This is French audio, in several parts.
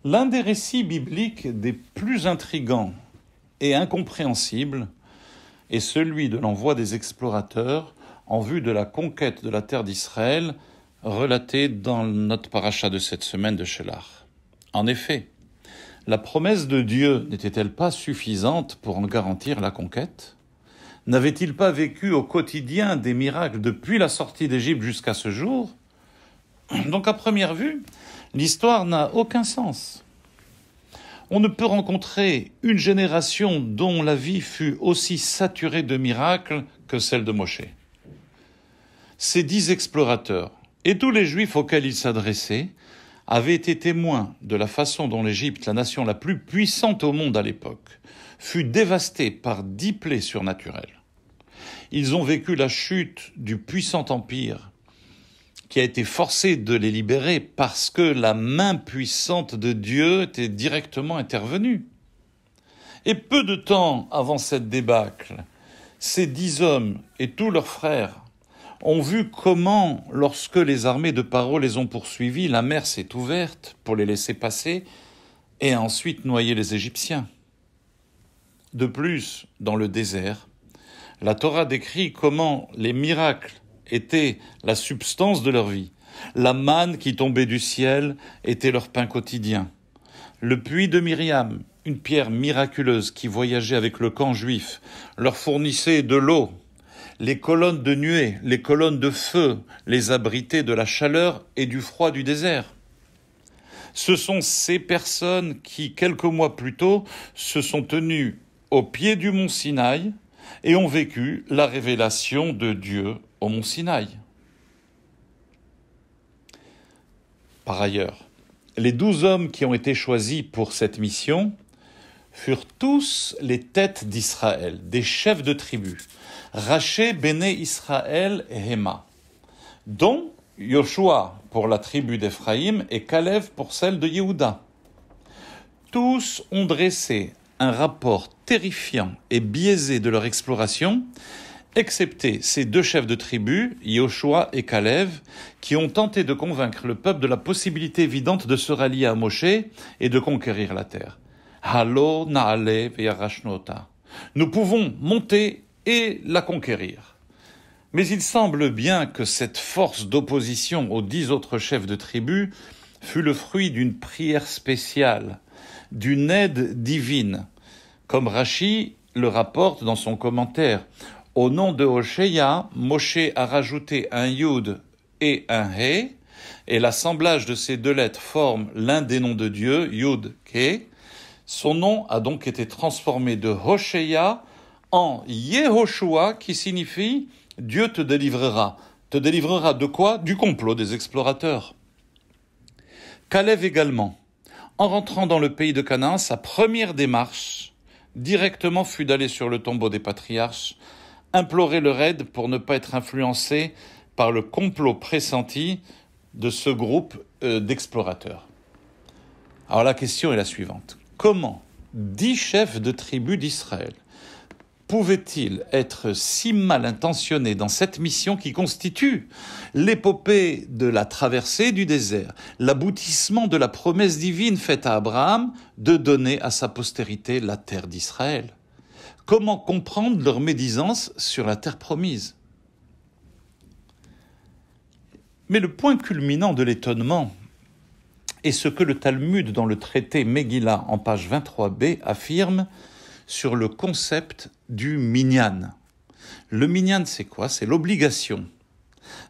L'un des récits bibliques des plus intrigants et incompréhensibles est celui de l'envoi des explorateurs en vue de la conquête de la terre d'Israël, relaté dans notre paracha de cette semaine de Shelach. En effet, la promesse de Dieu n'était-elle pas suffisante pour en garantir la conquête ? N'avait-il pas vécu au quotidien des miracles depuis la sortie d'Égypte jusqu'à ce jour ? Donc à première vue, l'histoire n'a aucun sens. On ne peut rencontrer une génération dont la vie fut aussi saturée de miracles que celle de Moshe. Ces 10 explorateurs et tous les Juifs auxquels ils s'adressaient avaient été témoins de la façon dont l'Égypte, la nation la plus puissante au monde à l'époque, fut dévastée par 10 plaies surnaturelles. Ils ont vécu la chute du puissant empire qui a été forcé de les libérer parce que la main puissante de Dieu était directement intervenue. Et peu de temps avant cette débâcle, ces 10 hommes et tous leurs frères ont vu comment, lorsque les armées de Paro les ont poursuivis, la mer s'est ouverte pour les laisser passer et a ensuite noyé les Égyptiens. De plus, dans le désert, la Torah décrit comment les miracles étaient la substance de leur vie. La manne qui tombait du ciel était leur pain quotidien. Le puits de Myriam, une pierre miraculeuse qui voyageait avec le camp juif, leur fournissait de l'eau. Les colonnes de nuée, les colonnes de feu les abritaient de la chaleur et du froid du désert. Ce sont ces personnes qui, quelques mois plus tôt, se sont tenues au pied du mont Sinaï et ont vécu la révélation de Dieu au mont Sinaï. Par ailleurs, les 12 hommes qui ont été choisis pour cette mission furent tous les têtes d'Israël, des chefs de tribus, Raché, Béné, Israël et Héma, dont Yoshua pour la tribu d'Éphraïm et Kalev pour celle de Yehuda. Tous ont dressé un rapport terrifiant et biaisé de leur exploration, excepté ces 2 chefs de tribu, Yoshua et Kalev, qui ont tenté de convaincre le peuple de la possibilité évidente de se rallier à Moshe et de conquérir la terre. Halo naale ve'yarashnota. Nous pouvons monter et la conquérir. Mais il semble bien que cette force d'opposition aux 10 autres chefs de tribu fut le fruit d'une prière spéciale, d'une aide divine, comme Rashi le rapporte dans son commentaire. Au nom de Hoshéa, Moshe a rajouté un Yud et un He, et l'assemblage de ces 2 lettres forme l'un des noms de Dieu, Yud Ke. Son nom a donc été transformé de Hoshéa en Yehoshua, qui signifie « Dieu te délivrera ». Te délivrera de quoi ? Du complot des explorateurs. Kalev également. En rentrant dans le pays de Canaan, sa première démarche directement fut d'aller sur le tombeau des patriarches, implorer leur aide pour ne pas être influencé par le complot pressenti de ce groupe d'explorateurs. Alors la question est la suivante. Comment 10 chefs de tribus d'Israël pouvaient-ils être si mal intentionnés dans cette mission qui constitue l'épopée de la traversée du désert, l'aboutissement de la promesse divine faite à Abraham de donner à sa postérité la terre d'Israël ? Comment comprendre leur médisance sur la terre promise ? Mais le point culminant de l'étonnement est ce que le Talmud dans le traité Megillah en page 23b affirme sur le concept du minyan. Le minyan, c'est quoi ? C'est l'obligation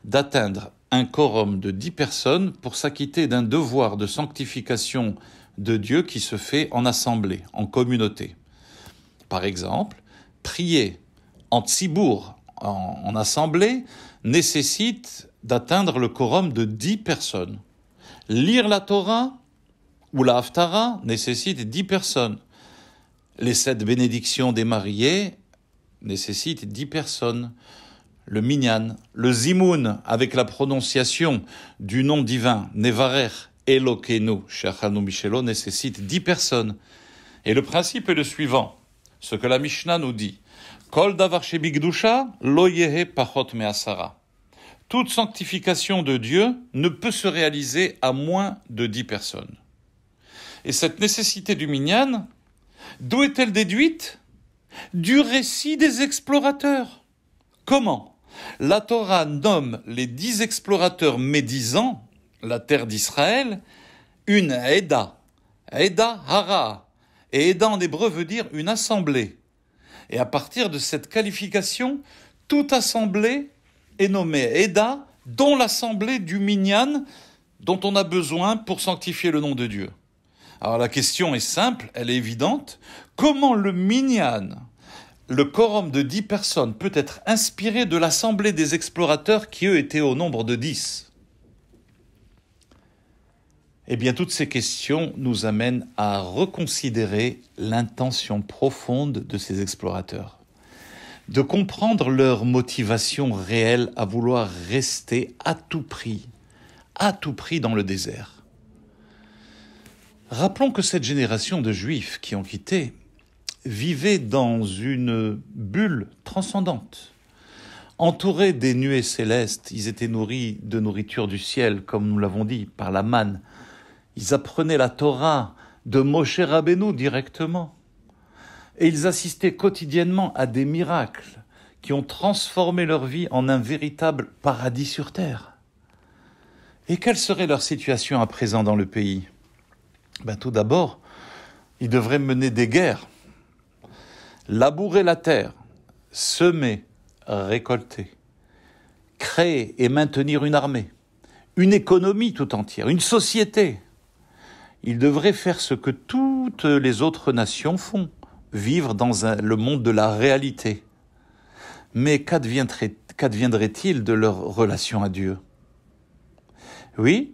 d'atteindre un quorum de 10 personnes pour s'acquitter d'un devoir de sanctification de Dieu qui se fait en assemblée, en communauté. Par exemple, prier en tsibour, en assemblée, nécessite d'atteindre le quorum de 10 personnes. Lire la Torah ou la Haftara nécessite 10 personnes. Les 7 bénédictions des mariés nécessitent 10 personnes. Le minyan, le zimoun, avec la prononciation du nom divin, Nevarer, Elokeinu, She'achanu Mishelo, nécessite 10 personnes. Et le principe est le suivant, ce que la Mishnah nous dit. Kol davar shebigdusha, lo yehe pachot me'asara. Toute sanctification de Dieu ne peut se réaliser à moins de 10 personnes. Et cette nécessité du minyan, d'où est-elle déduite? Du récit des explorateurs. Comment? La Torah nomme les 10 explorateurs médisants, la terre d'Israël, une Eda, Eda Hara. Et Eda en hébreu veut dire une assemblée. Et à partir de cette qualification, toute assemblée est nommée Eda, dont l'assemblée du minyan, dont on a besoin pour sanctifier le nom de Dieu. Alors la question est simple, elle est évidente. Comment le minyan, le quorum de 10 personnes, peut être inspiré de l'assemblée des explorateurs qui, eux, étaient au nombre de 10? Eh bien, toutes ces questions nous amènent à reconsidérer l'intention profonde de ces explorateurs, de comprendre leur motivation réelle à vouloir rester à tout prix dans le désert. Rappelons que cette génération de Juifs qui ont quitté vivait dans une bulle transcendante. Entourés des nuées célestes, ils étaient nourris de nourriture du ciel, comme nous l'avons dit, par la manne. Ils apprenaient la Torah de Moshe Rabbeinu directement. Et ils assistaient quotidiennement à des miracles qui ont transformé leur vie en un véritable paradis sur terre. Et quelle serait leur situation à présent dans le pays? Tout d'abord, ils devraient mener des guerres, labourer la terre, semer, récolter, créer et maintenir une armée, une économie tout entière, une société. Ils devraient faire ce que toutes les autres nations font, vivre dans le monde de la réalité. Mais qu'adviendrait-il de leur relation à Dieu? Oui,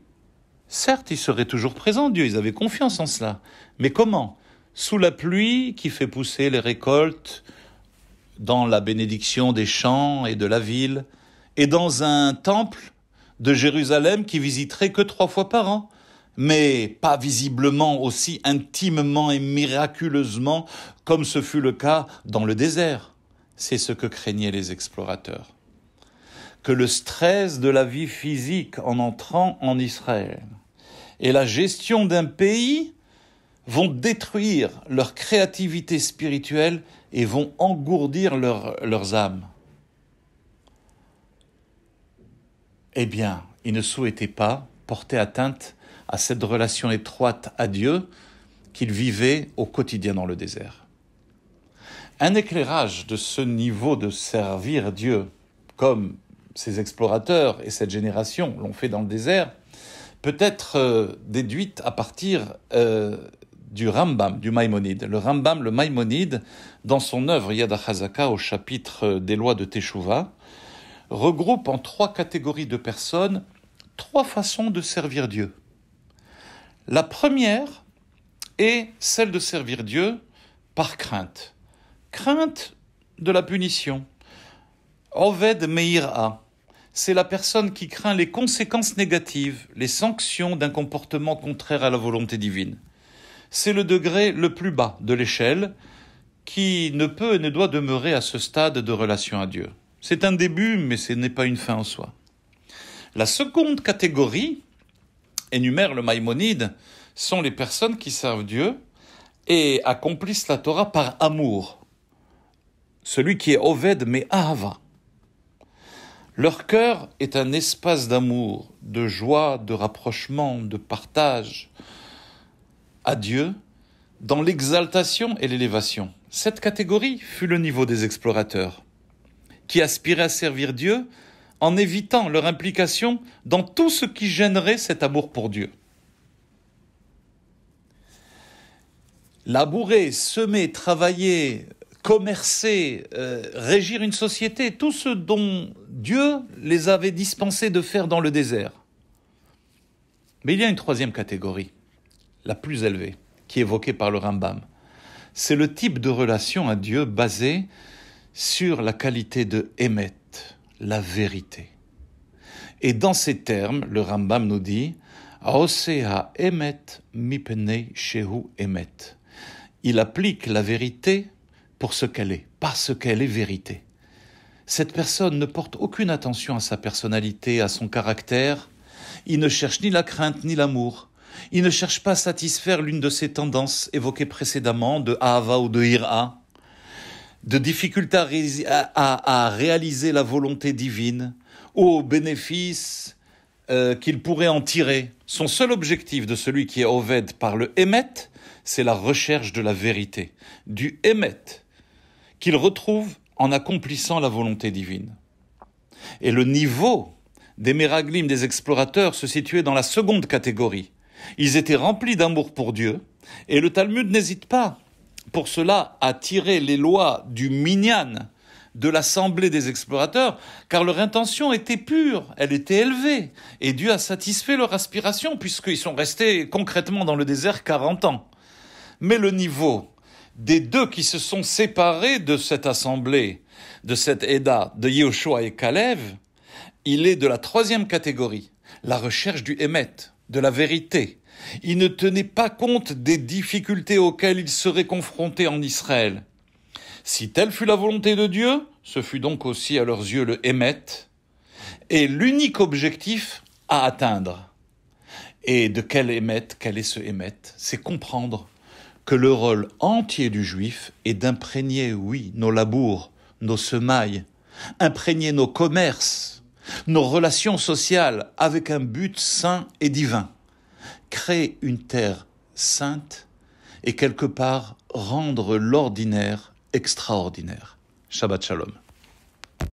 certes, ils seraient toujours présents, Dieu, ils avaient confiance en cela. Mais comment? Sous la pluie qui fait pousser les récoltes, dans la bénédiction des champs et de la ville, et dans un temple de Jérusalem qui visiterait que 3 fois par an, mais pas visiblement aussi intimement et miraculeusement comme ce fut le cas dans le désert. C'est ce que craignaient les explorateurs. Que le stress de la vie physique en entrant en Israël et la gestion d'un pays vont détruire leur créativité spirituelle et vont engourdir leurs âmes. Eh bien, ils ne souhaitaient pas porter atteinte à cette relation étroite à Dieu qu'ils vivaient au quotidien dans le désert. Un éclairage de ce niveau de servir Dieu, comme ces explorateurs et cette génération l'ont fait dans le désert, peut être déduite à partir du Rambam, du Maïmonide. Le Rambam, le Maïmonide, dans son œuvre Yad HaChazaka, au chapitre des lois de Teshuvah, regroupe en 3 catégories de personnes 3 façons de servir Dieu. La première est celle de servir Dieu par crainte. Crainte de la punition. Oved Meira, c'est la personne qui craint les conséquences négatives, les sanctions d'un comportement contraire à la volonté divine. C'est le degré le plus bas de l'échelle qui ne peut et ne doit demeurer à ce stade de relation à Dieu. C'est un début, mais ce n'est pas une fin en soi. La seconde catégorie, énumère le Maïmonide, sont les personnes qui servent Dieu et accomplissent la Torah par amour. Celui qui est Oved mais Ahava. Leur cœur est un espace d'amour, de joie, de rapprochement, de partage à Dieu dans l'exaltation et l'élévation. Cette catégorie fut le niveau des explorateurs, qui aspiraient à servir Dieu en évitant leur implication dans tout ce qui gênerait cet amour pour Dieu. Labourer, semer, travailler, commercer, régir une société, tout ce dont Dieu les avait dispensés de faire dans le désert. Mais il y a une troisième catégorie, la plus élevée, qui est évoquée par le Rambam. C'est le type de relation à Dieu basé sur la qualité de Emet, la vérité. Et dans ces termes, le Rambam nous dit « Aosea Emet mipnei shehu Emet ». Il applique la vérité pour ce qu'elle est, parce qu'elle est vérité. Cette personne ne porte aucune attention à sa personnalité, à son caractère. Il ne cherche ni la crainte ni l'amour. Il ne cherche pas à satisfaire l'une de ces tendances évoquées précédemment de Ahava ou de Hira, de difficulté à réaliser la volonté divine ou aux bénéfices qu'il pourrait en tirer. Son seul objectif de celui qui est Oved par le Emet, c'est la recherche de la vérité, du Emet, qu'il retrouve en accomplissant la volonté divine. Et le niveau des Meraglim, des explorateurs, se situait dans la seconde catégorie. Ils étaient remplis d'amour pour Dieu, et le Talmud n'hésite pas, pour cela, à tirer les lois du minyan, de l'assemblée des explorateurs, car leur intention était pure, elle était élevée, et Dieu a satisfait leur aspiration, puisqu'ils sont restés concrètement dans le désert 40 ans. Mais le niveau des deux qui se sont séparés de cette assemblée, de cette Eda, de Yehoshua et Kalev, il est de la troisième catégorie, la recherche du Emet, de la vérité. Il ne tenait pas compte des difficultés auxquelles ils seraient confrontés en Israël. Si telle fut la volonté de Dieu, ce fut donc aussi à leurs yeux le Emet, et l'unique objectif à atteindre. Et de quel Emet, quel est ce Emet? C'est comprendre que le rôle entier du juif est d'imprégner, oui, nos labours, nos semailles, imprégner nos commerces, nos relations sociales avec un but saint et divin. Créer une terre sainte et quelque part rendre l'ordinaire extraordinaire. Shabbat Shalom.